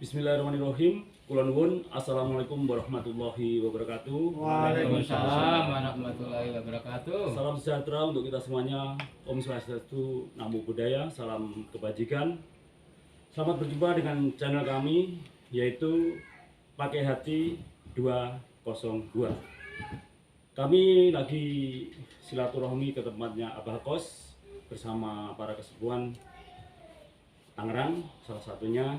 Bismillahirrahmanirrahim. Kula nuwun. Assalamualaikum warahmatullahi wabarakatuh. Waalaikumsalam warahmatullahi wabarakatuh. Salam sejahtera untuk kita semuanya. Om Swastiastu, Namo Buddhaya, salam kebajikan. Selamat berjumpa dengan channel kami, yaitu Pakai Hati 202. Kami lagi silaturahmi ke tempatnya Abah Kos bersama para kesepuhan Tangerang, salah satunya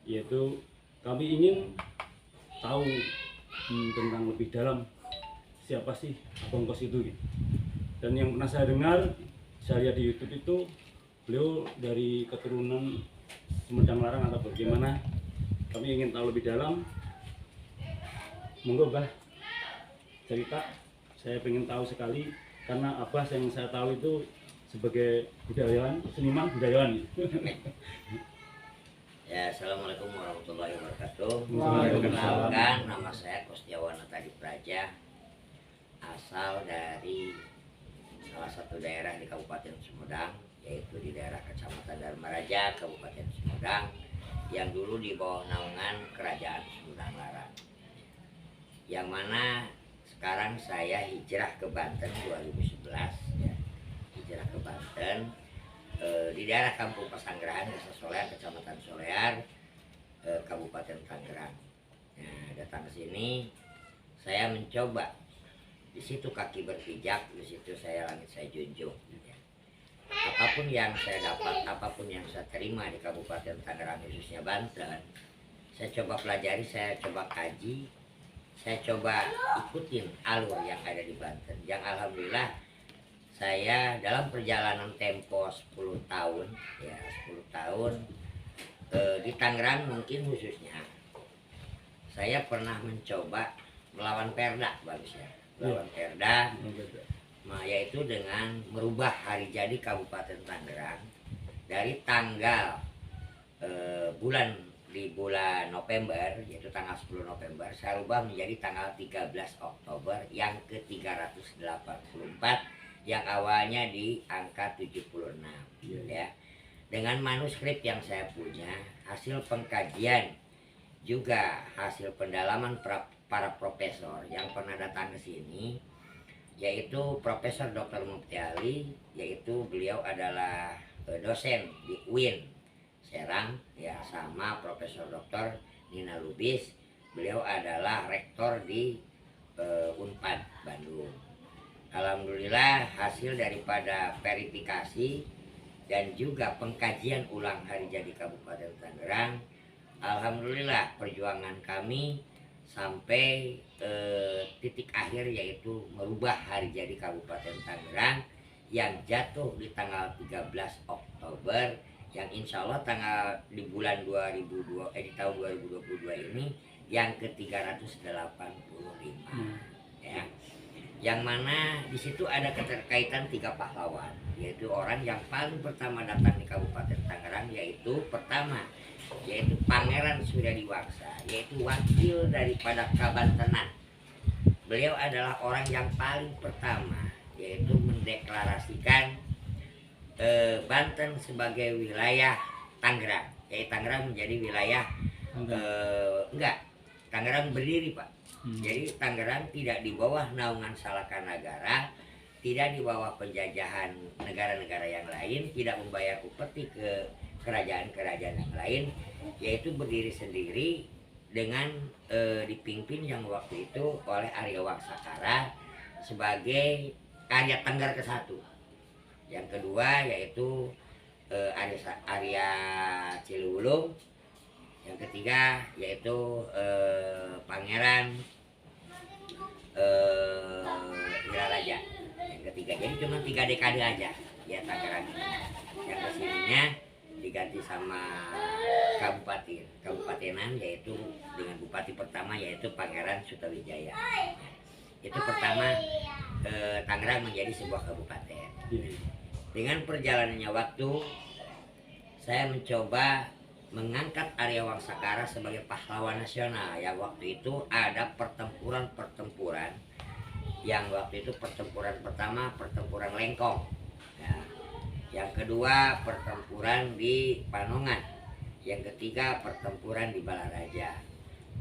yaitu kami ingin tahu tentang lebih dalam siapa sih Abang Kos itu gitu. Dan yang pernah saya dengar, saya lihat di YouTube itu beliau dari keturunan Sumedang Larang atau bagaimana. Kami ingin tahu lebih dalam. Monggo Bah, cerita. Saya ingin tahu sekali karena Abah yang saya tahu itu sebagai budayawan, seniman budayawan. Ya, assalamualaikum warahmatullahi wabarakatuh. Waalaikumsalam. Perkenalkan, nama saya Kostiawan Tadi Praja, asal dari salah satu daerah di Kabupaten Sumedang, yaitu di daerah Kecamatan Dharmaraja, Kabupaten Sumedang, yang dulu di bawah naungan Kerajaan Sumedang Larang. Yang mana sekarang saya hijrah ke Banten 2011, ya. Hijrah ke Banten. Di daerah Kampung Pasanggerahan, Desa Solear, Kecamatan Solear, Kabupaten Tangerang. Nah, datang ke sini, saya mencoba. Di situ kaki berpijak, di situ saya langit saya junjung. Ya. Apapun yang saya dapat, apapun yang saya terima di Kabupaten Tangerang, khususnya Banten, saya coba pelajari, saya coba kaji, saya coba ikutin alur yang ada di Banten. Yang alhamdulillah saya dalam perjalanan tempo 10 tahun, ya 10 tahun di Tangerang mungkin khususnya, saya pernah mencoba melawan Perda, bagusnya melawan Perda, yaitu dengan merubah hari jadi Kabupaten Tangerang dari tanggal di bulan November, yaitu tanggal 10 November, saya rubah menjadi tanggal 13 Oktober yang ke-384, yang awalnya di angka 76, ya. Dengan manuskrip yang saya punya, hasil pengkajian juga hasil pendalaman para profesor yang pernah datang ke sini, yaitu Profesor Dr. Mufti Ali, yaitu beliau adalah dosen di UIN Serang, ya, sama Profesor Dr. Nina Lubis, beliau adalah rektor di Unpad Bandung. Alhamdulillah hasil daripada verifikasi dan juga pengkajian ulang hari jadi Kabupaten Tangerang, alhamdulillah perjuangan kami sampai titik akhir, yaitu merubah hari jadi Kabupaten Tangerang yang jatuh di tanggal 13 Oktober, yang insya Allah di bulan di tahun 2022 ini yang ke-385, ya. Yang mana di situ ada keterkaitan 3 pahlawan, yaitu orang yang paling pertama datang di Kabupaten Tangerang, yaitu pertama yaitu Pangeran Suryadiwangsa, yaitu wakil daripada Kabantenan. Beliau adalah orang yang paling pertama, yaitu mendeklarasikan Banten sebagai wilayah Tangerang, yaitu Tangerang menjadi wilayah Tangerang berdiri, Pak. Jadi Tangerang tidak di bawah naungan Salakanagara, tidak di bawah penjajahan negara-negara yang lain, tidak membayar upeti ke kerajaan-kerajaan yang lain, yaitu berdiri sendiri dengan dipimpin yang waktu itu oleh Arya Wangsakara sebagai Arya Tengger ke-1. Yang kedua yaitu Arya Ciluwulung. Yang ketiga yaitu Pangeran Wiraraja. Yang ketiga, jadi cuma 3 dekade aja ya Tangerang ini. Yang kesininya diganti sama kabupatenan, yaitu dengan bupati pertama yaitu Pangeran Sutawijaya. Itu pertama Tangerang menjadi sebuah kabupaten. Dengan perjalanannya waktu, saya mencoba mengangkat Arya Wangsakara sebagai pahlawan nasional. Yang waktu itu ada pertempuran yang waktu itu pertempuran pertama pertempuran Lengkong, ya. Yang kedua pertempuran di Panongan, yang ketiga pertempuran di Balaraja.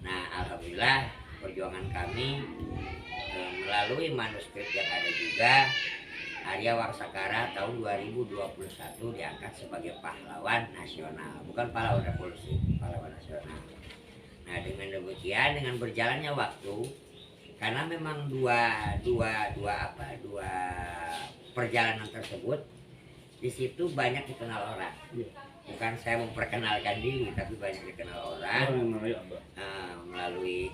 Nah, alhamdulillah perjuangan kami melalui manuskrip yang ada juga, Arya Wangsakara tahun 2021 diangkat sebagai pahlawan nasional, bukan pahlawan revolusi, pahlawan nasional. Nah, dengan demikian, dengan berjalannya waktu, karena memang dua perjalanan tersebut, di situ banyak dikenal orang. Bukan saya memperkenalkan diri, tapi banyak dikenal orang melalui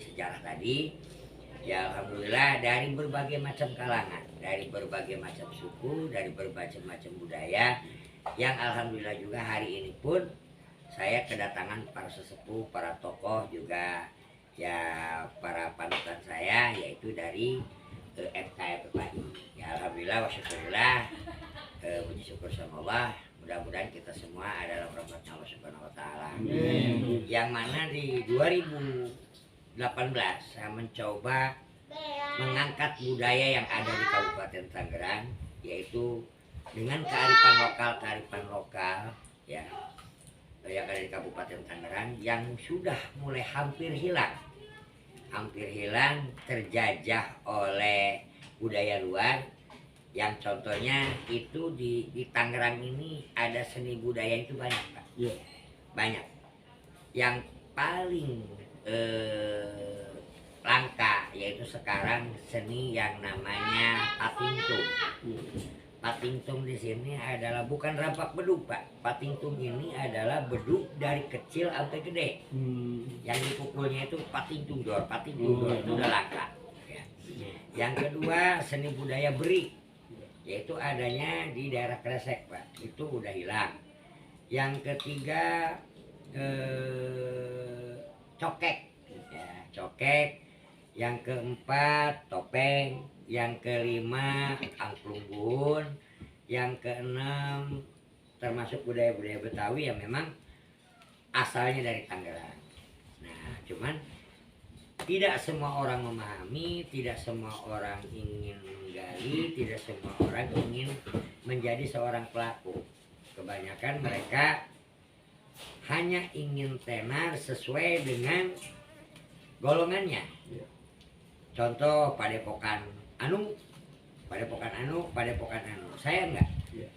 sejarah tadi. Ya alhamdulillah, dari berbagai macam kalangan, dari berbagai macam suku, dari berbagai macam budaya, yang alhamdulillah juga hari ini pun saya kedatangan para sesepuh, para tokoh juga, ya para panutan saya, yaitu dari FKFPI. Ya alhamdulillah wa syukurillah, puji syukur sama Allah. Mudah-mudahan kita semua adalah rahmatnya Allah Subhanahu wa taala. Yang mana di 2018 saya mencoba mengangkat budaya yang ada di Kabupaten Tangerang, yaitu dengan kearifan lokal ya, yang ada di Kabupaten Tangerang yang sudah mulai hampir hilang, terjajah oleh budaya luar. Yang contohnya itu di Tangerang ini ada seni budaya itu banyak, Pak. Banyak. Yang paling langka yaitu sekarang seni yang namanya patingtung. Patingtung di sini adalah bukan rampak beduk, Pak. Patingtung ini adalah beduk dari kecil sampai gede. Yang dipukulnya itu patingtung dor itu udah langka. Ya. Yang kedua seni budaya beri, yaitu adanya di daerah Kresek, Pak. Itu udah hilang. Yang ketiga cokek, ya, cokek. Yang keempat topeng, yang kelima angklung, yang keenam termasuk budaya-budaya Betawi yang memang asalnya dari Tangerang. Nah, cuman tidak semua orang memahami, tidak semua orang ingin menggali, tidak semua orang ingin menjadi seorang pelaku. Kebanyakan mereka hanya ingin tenar sesuai dengan golongannya. Contoh padepokan anu. Saya enggak.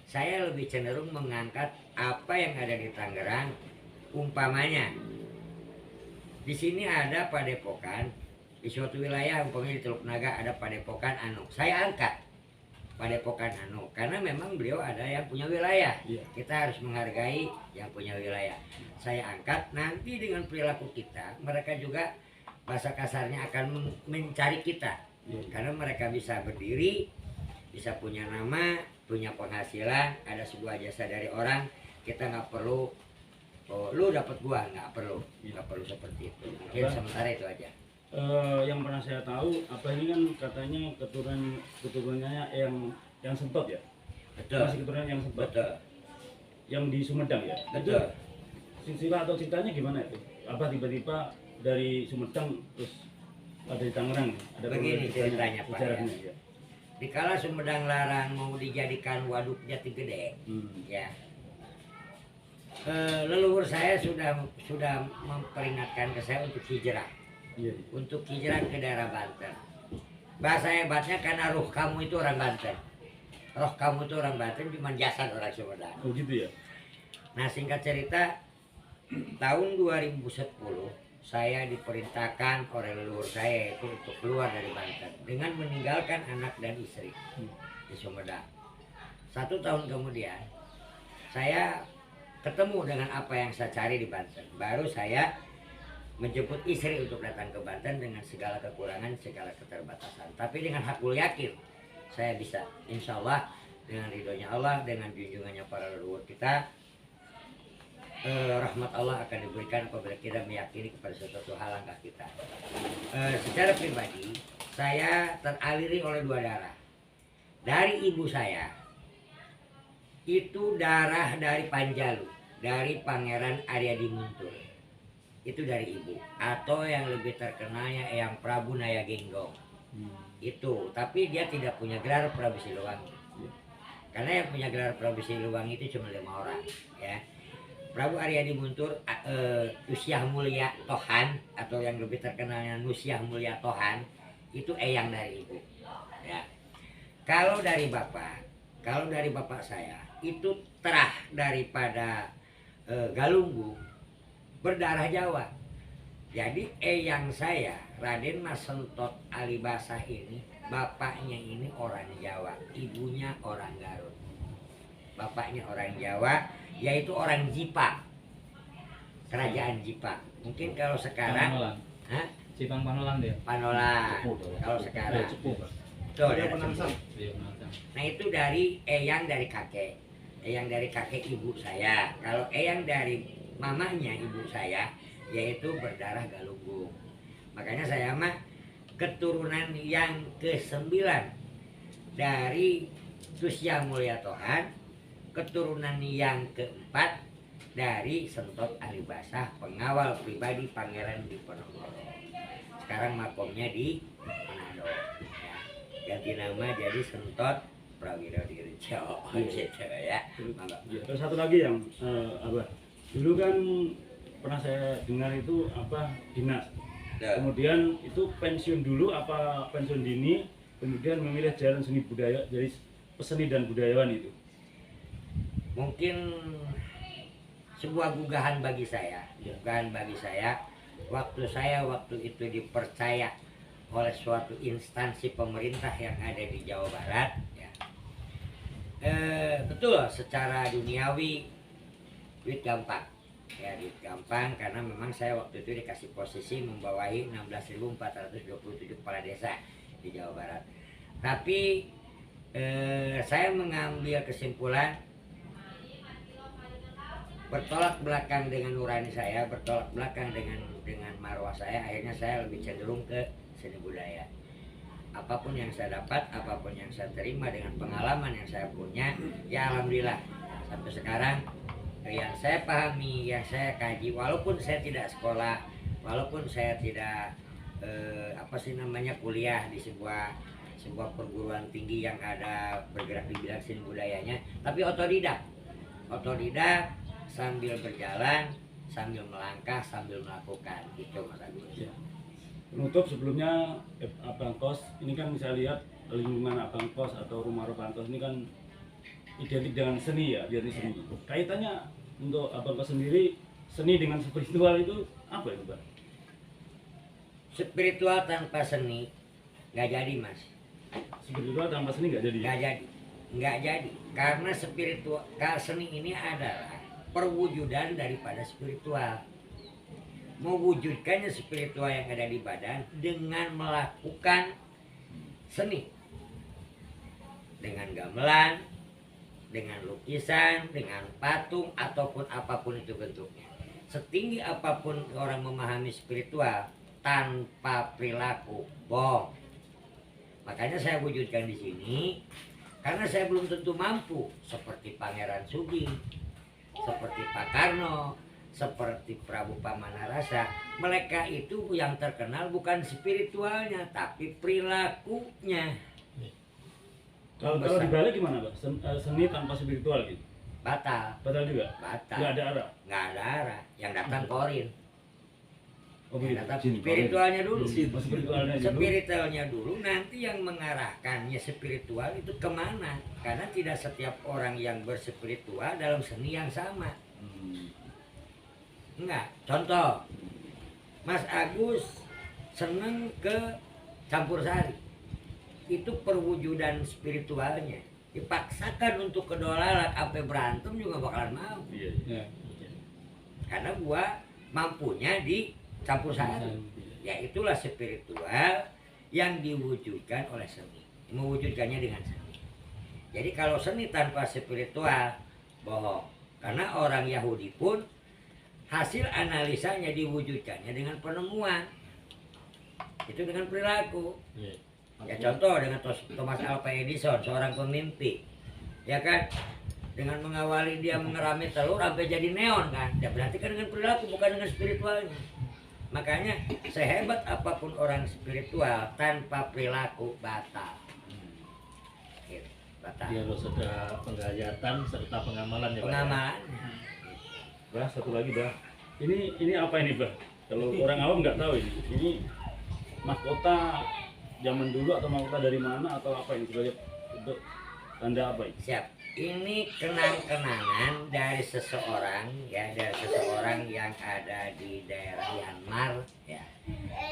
Saya lebih cenderung mengangkat apa yang ada di Tangerang. Umpamanya di sini ada padepokan, di suatu wilayah umpamanya di Teluk Naga ada padepokan anu. Saya angkat padepokan anu karena memang beliau ada yang punya wilayah. Kita harus menghargai yang punya wilayah. Saya angkat, nanti dengan perilaku kita, mereka juga bahasa kasarnya akan mencari kita. Karena mereka bisa berdiri, bisa punya nama, punya penghasilan, ada sebuah jasa dari orang. Kita nggak perlu, oh, lu dapat gua, nggak perlu seperti itu. Mungkin sementara itu aja. Yang pernah saya tahu, apa ini kan katanya keturunannya yang Sentot ya? Betul. Masih keturunan yang Sentot. Betul. Yang di Sumedang ya? Betul. Silsilah atau ceritanya gimana itu? Apa tiba-tiba dari Sumedang terus ada di Tangerang? Ada begini ceritanya, Pak. Ya. Dikala Sumedang Larang mau dijadikan waduk Jati Gede, ya. Leluhur saya sudah memperingatkan ke saya untuk hijrah. Untuk hijrah ke daerah Banten. Bahasa hebatnya karena roh kamu itu orang Banten. Roh kamu itu orang Banten, cuma jasad orang Sumedang. Oh gitu ya? Nah, singkat cerita, tahun 2010 saya diperintahkan oleh leluhur saya itu untuk keluar dari Banten dengan meninggalkan anak dan istri di Sumedang. 1 tahun kemudian saya ketemu dengan apa yang saya cari di Banten. Baru saya menjemput istri untuk datang ke Banten dengan segala kekurangan, segala keterbatasan. Tapi dengan hakul yakin saya bisa, insya Allah dengan ridhonya Allah, dengan junjungannya para leluhur kita, rahmat Allah akan diberikan apabila kita meyakini kepada sesuatu hal langkah kita. Secara pribadi saya teraliri oleh 2 darah. Dari ibu saya itu darah dari Panjalu, dari Pangeran Aryadi Muntul. Itu dari ibu, atau yang lebih terkenalnya Eyang Prabu Naya Genggong. Itu, tapi dia tidak punya gelar Prabu Siliwangi. Karena yang punya gelar Prabu Siliwangi itu cuma 5 orang ya. Prabu Aryadi Guntur, Nusyah Mulia Tohan, atau yang lebih terkenalnya Nusyah Mulia Tohan, itu eyang dari ibu ya. Kalau dari bapak saya itu terah daripada Galunggung, berdarah Jawa. Jadi eyang saya Raden Mas Sentot Alibasah ini, bapaknya ini orang Jawa, ibunya orang Garut. Bapaknya orang Jawa, yaitu orang Jipang, kerajaan Jipang. Mungkin kalau sekarang Panolan. Hah? Cipang Panolan dia. Panola. Kalau sekarang Cepu. Betul, daerah Cepu. Iya, Penangsang. Nah itu dari eyang dari kakek, ibu saya. Kalau eyang dari mamanya ibu saya, yaitu berdarah Galunggung. Makanya saya mah keturunan yang ke-9 dari Nusyah Mulia Tohan, keturunan yang ke-4 dari Sentot Alibasah, pengawal pribadi Pangeran Diponegoro. Sekarang makomnya di Manado ya. Ganti nama jadi Sentot Prawiro Dirjo gitu ya. Ya, terus satu lagi yang Abah, dulu kan pernah saya dengar itu apa dinas, kemudian itu pensiun dulu apa pensiun dini, kemudian memilih jalan seni budaya jadi peseni dan budayawan itu. Mungkin sebuah gugahan bagi saya, waktu itu dipercaya oleh suatu instansi pemerintah yang ada di Jawa Barat ya. Betul secara duniawi duit gampang ya, duit gampang karena memang saya waktu itu dikasih posisi membawahi 16.427 kepala desa di Jawa Barat. Tapi saya mengambil kesimpulan bertolak belakang dengan nurani saya, bertolak belakang dengan marwah saya, akhirnya saya lebih cenderung ke seni budaya. Apapun yang saya dapat, apapun yang saya terima dengan pengalaman yang saya punya, ya alhamdulillah sampai sekarang yang saya pahami, yang saya kaji, walaupun saya tidak sekolah, walaupun saya tidak kuliah di sebuah perguruan tinggi yang ada bergerak di bidang seni budayanya, tapi otodidak sambil berjalan, sambil melangkah, sambil melakukan gitu Mas Agus. Ya. Penutup sebelumnya Abang Kos, ini kan saya lihat lingkungan Abang Kos atau rumah Abang Kos ini kan identik dengan seni ya, identik seni. Kaitannya untuk Abang Kos sendiri, seni dengan spiritual itu apa itu Bang? Spiritual tanpa seni nggak jadi Mas. Spiritual tanpa seni nggak jadi? Nggak jadi, karena spiritual, seni ini adalah perwujudan daripada spiritual. Mewujudkannya spiritual yang ada di badan dengan melakukan seni, dengan gamelan, dengan lukisan, dengan patung, ataupun apapun itu bentuknya. Setinggi apapun orang memahami spiritual, tanpa perilaku bohong. Makanya saya wujudkan di sini karena saya belum tentu mampu seperti Pangeran Sugi, seperti Pak Karno, seperti Prabu Pamanarasa. Mereka itu yang terkenal bukan spiritualnya tapi perilakunya. Kalau dibalik gimana Pak? Seni tanpa spiritual gitu? Batal juga? batal Nggak ada arah? nggak ada arah. Yang datang korin. Oh Yang gitu? datang spiritualnya dulu. Spiritualnya dulu, nanti yang mengarahkannya spiritual itu kemana? Karena tidak setiap orang yang berspiritual dalam seni yang sama. Enggak. Contoh, Mas Agus seneng ke campur sari. Itu perwujudan spiritualnya. Dipaksakan untuk kedolaran, sampai berantem juga bakalan mau. Iya. Karena gua mampunya di campur sari. Ya itulah spiritual yang diwujudkan oleh seni, mewujudkannya dengan seni. Jadi kalau seni tanpa spiritual bohong, karena orang Yahudi pun hasil analisanya diwujudkannya dengan penemuan, itu dengan perilaku. Ya contoh dengan Thomas Alva Edison, seorang pemimpi, ya kan, dengan mengawali dia mengerami telur sampai jadi neon kan, ya berarti kan dengan perilaku bukan dengan spiritualnya. Makanya sehebat apapun orang spiritual tanpa perilaku batal. Gitu. Batak. Harus ada penggayatan serta pengamalan ya Pak. Pengamalan. Bah, satu lagi bah. Ini apa ini bah? Kalau orang awam nggak tahu ini. Ini mahkota zaman dulu atau mahkota dari mana atau apa ini sebagai untuk tanda apa ini? Siap. Ini kenang-kenangan dari seseorang ya, dari seseorang yang ada di daerah Myanmar ya.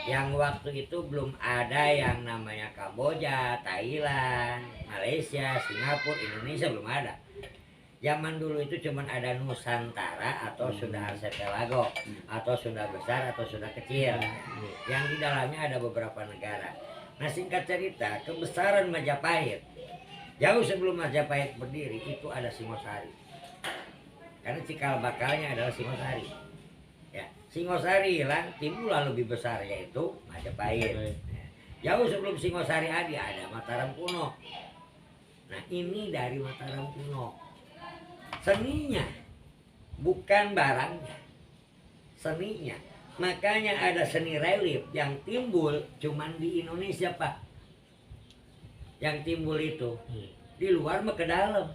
Yang waktu itu belum ada yang namanya Kamboja, Thailand, Malaysia, Singapura, Indonesia belum ada. Zaman dulu itu cuma ada Nusantara atau Sunda Archipelago atau Sunda besar atau Sunda kecil. Yang di dalamnya ada beberapa negara. Nah, singkat cerita, kebesaran Majapahit jauh sebelum Majapahit berdiri itu ada Singosari. Karena cikal bakalnya adalah Singosari. Ya, Singosari hilang, timbullah lebih besar yaitu Majapahit. Jauh sebelum Singosari ada Mataram kuno. Nah, ini dari Mataram kuno. Seninya bukan barangnya. Seninya. Makanya ada seni relief yang timbul cuman di Indonesia, Pak. Yang timbul itu di luar mah ke dalam.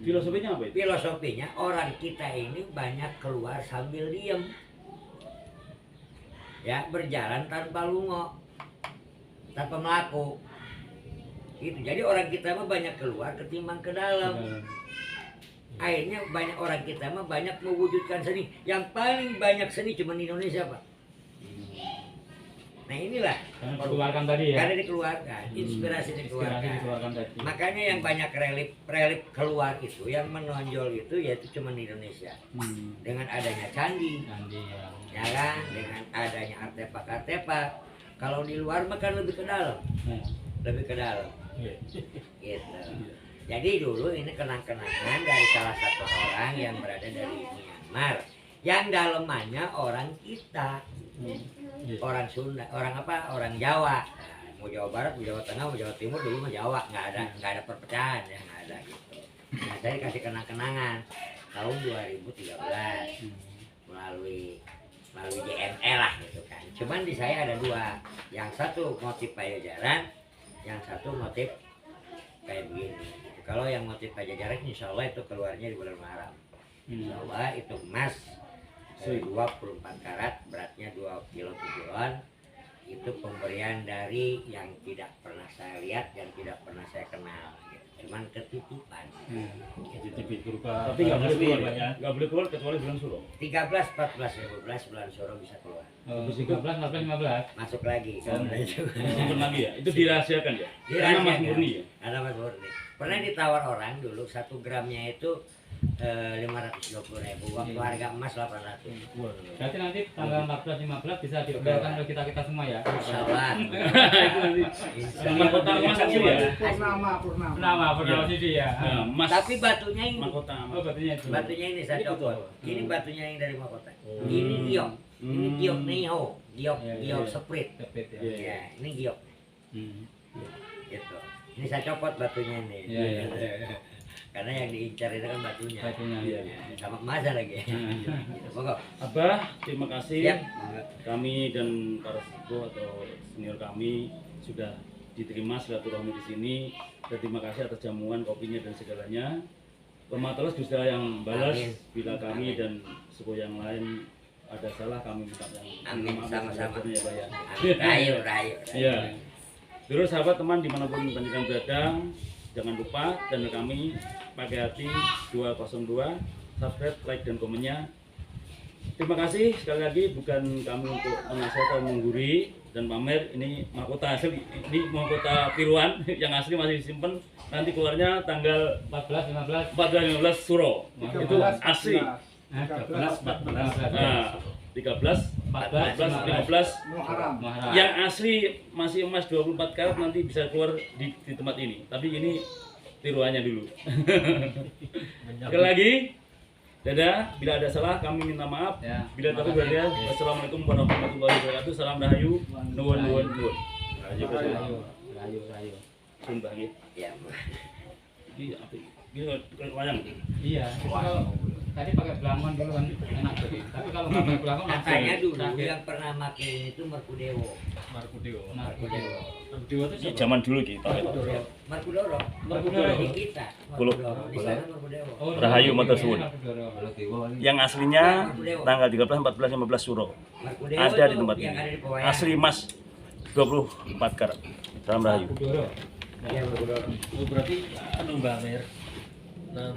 Filosofinya apa itu? Filosofinya orang kita ini banyak keluar sambil diem. Ya, berjalan tanpa lungo. Tanpa melaku. Gitu. Jadi orang kita mah banyak keluar ketimbang ke dalam. Akhirnya banyak orang kita mah banyak mewujudkan seni. Yang paling banyak seni cuma di Indonesia, Pak. Nah, inilah Karena dikeluarkan tadi ya. karena dikeluarkan, inspirasi Inspirasi dikeluarkan. dikeluarkan tadi. Makanya yang banyak relief keluar itu, yang menonjol itu yaitu cuma di Indonesia. Dengan adanya candi, Nanti ya. ya kan, dengan adanya artefak-artefak. Kalau di luar mah kan lebih ke dalam, Nah, lebih ke dalam. Gitu. Jadi dulu ini kenang-kenangan dari salah satu orang yang berada dari Myanmar, yang dalemannya orang kita, orang Sunda, orang apa, orang Jawa. Nah, mau Jawa Barat, mau Jawa Tengah, mau Jawa Timur, dulu mah Jawa, nggak ada perpecahan ya, nggak ada gitu. Nah, saya kasih kenang-kenangan tahun 2013 melalui JNE lah gitu kan. Cuman di saya ada dua, yang satu motif Pajajaran, yang satu motif kayak begini. Kalau yang motif Pajajaran insya Allah itu keluarnya di bulan Muharram. Insya Allah itu emas 24 karat, beratnya 2 kilo 7 on. Itu pemberian dari yang tidak pernah saya lihat, yang tidak pernah saya kenal gitu. Cuman ketitipan Titip berupa Tapi nggak boleh keluar Pak, ya? Nggak boleh keluar kecuali bulan Suro. 13, 14, 15 bulan Suro bisa keluar. oh, 13, 14, 15. Masuk lagi karena itu. Simpen lagi ya? Itu dirahasiakan ya? Karena Mas Murni ya? Ada Mas Murni. Pernah ditawar orang dulu 1 gramnya itu 520.000, waktu harga emas 800. Berarti nanti tanggal 14, 15 bisa dibedakan oleh kita semua ya. Insya Allah. Itu nanti mahkota emas asli ya? Purnama sih ya. Nah, emas Tapi batunya ini, mahkota emas. Oh, batunya itu. batunya ini saya Ini copot. betul. Ini batunya yang dari mahkota. Oh. Ini giok, ini Hmm. giok Neho, giok Iya, iya, giok iya. sprit. Tepit ya. Iya. Ya, ini giok, gitu. Ini saya copot batunya ini. Iya, iya. Karena yang diincar itu kan batunya. Batunya, iya. Sama emasnya lagi. Gitu. Monggo. Abah, terima kasih. Siap. Kami dan para sepuh atau senior kami sudah diterima silaturahmi di sini. Dan terima kasih atas jamuan, kopinya dan segalanya. Pematalas Gusti Allah yang balas. Amin. Bila kami dan sepuh yang lain ada salah, kami minta yang Amin, maaf sama-sama. ya Pak ya. Rayu, rayu. Iya. Terus sahabat teman dimanapun pendidikan berada, jangan lupa channel kami Pakai Hati 202, subscribe, like dan komennya. Terima kasih sekali lagi, bukan kami untuk menasihat atau mengguri dan pamer. Ini mahkota asli, ini mahkota tiruan yang asli masih disimpan. Nanti keluarnya tanggal 14, 15. 14-15 Suro. Itu asli. 13, 14. Nah, 13, 14, 15 Muharram. yang asli masih emas 24 karat nanti bisa keluar di tempat ini. Tapi ini tiruannya dulu. Sekali lagi, dadah. Bila ada salah kami minta maaf. Ya. Bila tahu berada. Wassalamualaikum warahmatullahi wabarakatuh. Salam rahayu. Nuwun nuwun nuwun. Rayu. Sumpah gitu. Ya, Ini apa? Ini wayang. Iya. Kalau tadi pakai belangon dulu kan enak tuh. Tapi kalau nggak pakai belangon Katanya dulu sakit. yang pernah pakai ini tuh Markudewo. Markudewo. Markudewo. Markudewo itu siapa? Zaman dulu kita. Markudoro. Markudoro. Di kita. Kulo. Markudoro. Di sana Markudewo. Oh, Rahayu Matur Suwun. Markudoro. Yang aslinya tanggal 13, 14, 15 Suro. Markudewo Ada di tuh tempat yang ini. ada di Pewayangan. Asli emas 24 karat. Salam Rahayu. Markudoro. Iya, Markudoro. Oh, berarti anu Mbak Mer. Nah,